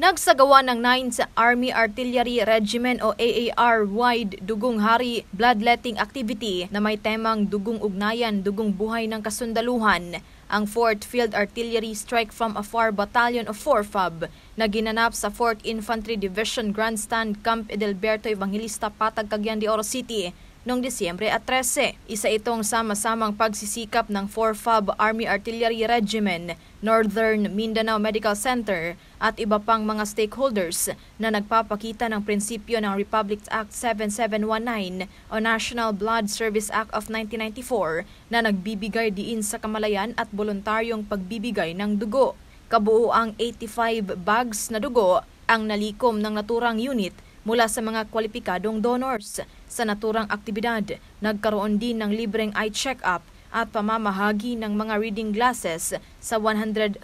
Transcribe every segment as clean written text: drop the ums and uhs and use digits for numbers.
Nagsagawa ng 9th Army Artillery Regiment o AAR-wide Dugong Hari bloodletting activity na may temang Dugong Ugnayan, Dugong Buhay ng Kasundaluhan, ang 4th Field Artillery Strike from Afar Battalion of 4FAB na ginanap sa 4th Infantry Division Grandstand Camp Edelberto Evangelista, Patag, Cagayan de Oro City noong Disyembre 13. Isa itong sama-samang pagsisikap ng 4FAB Army Artillery Regiment, Northern Mindanao Medical Center at iba pang mga stakeholders na nagpapakita ng prinsipyo ng Republic Act 7719 o National Blood Service Act of 1994 na nagbibigay diin sa kamalayan at voluntaryong pagbibigay ng dugo. Kabuuang 85 bags na dugo ang nalikom ng naturang unit mula sa mga kwalipikadong donors. Sa naturang aktibidad, nagkaroon din ng libreng eye check-up at pamamahagi ng mga reading glasses sa 103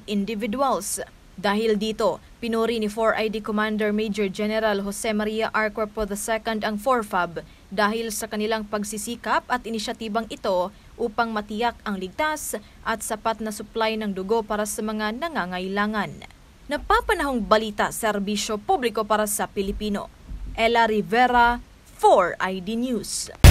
individuals. Dahil dito, pinuri ni 4ID Commander Major General Jose Maria R. Cuerpo II ang 4FAB dahil sa kanilang pagsisikap at inisyatibang ito upang matiyak ang ligtas at sapat na supply ng dugo para sa mga nangangailangan. Napapanahong balita, serbisyo publiko para sa Pilipino. Ella Rivera, 4ID News.